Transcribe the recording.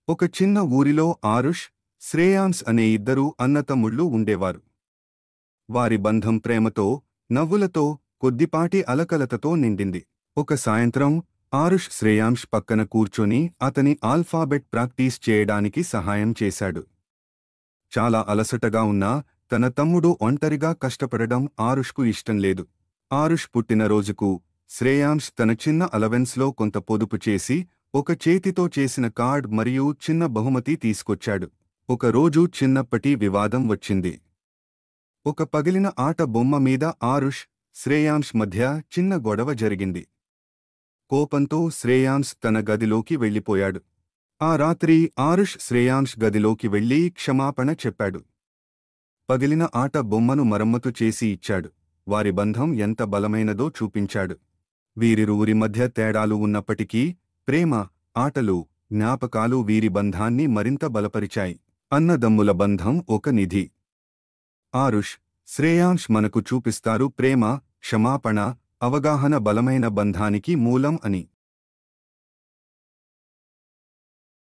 ఒక చిన్న ఊరిలో ఆరుష్, శ్రేయాంశ్ అనే ఇద్దరు అన్నతమ్ముళ్ళు ఉండేవారు. వారి బంధం ప్రేమతో, నవ్వులతో, కొద్దిపాటి అలకలతతో నిండింది. ఒక సాయంత్రం ఆరుష్ శ్రేయాంశ్ పక్కన కూర్చొని అతని ఆల్ఫాబెట్ ప్రాక్టీస్ చేయడానికి సహాయం చేశాడు. చాలా అలసటగా ఉన్నా తన తమ్ముడు ఒంటరిగా కష్టపడడం ఆరుష్కు ఇష్టం లేదు. ఆరుష్ పుట్టినరోజుకు శ్రేయాంశ్ తన చిన్న అలవెన్స్లో కొంత పొదుపు చేసి ఒక చేతితో చేసిన కార్డ్ మరియు చిన్న బహుమతి తీసుకొచ్చాడు. ఒక రోజు చిన్నప్పటి వివాదం వచ్చింది. ఒక పగిలిన ఆట బొమ్మ మీద ఆరుష్, శ్రేయాంశ్ మధ్య చిన్న గొడవ జరిగింది. కోపంతో శ్రేయాంశ్ తన గదిలోకి వెళ్ళిపోయాడు. ఆ రాత్రి ఆరుష్ శ్రేయాంశ్ గదిలోకి వెళ్లి క్షమాపణ చెప్పాడు. పగిలిన ఆట బొమ్మను మరమ్మతు చేసి ఇచ్చాడు. వారి బంధం ఎంత బలమైనదో చూపించాడు. వీరిరువురి మధ్య తేడాలు ఉన్నప్పటికీ ప్రేమ, ఆటలు, జ్ఞాపకాలు వీరి బంధాన్ని మరింత బలపరిచాయి. అన్నదమ్ముల బంధం ఒక నిధి. ఆరుష్, శ్రేయాంశ్ మనకు చూపిస్తారు ప్రేమ, క్షమాపణ, అవగాహన బలమైన బంధానికి మూలం అని.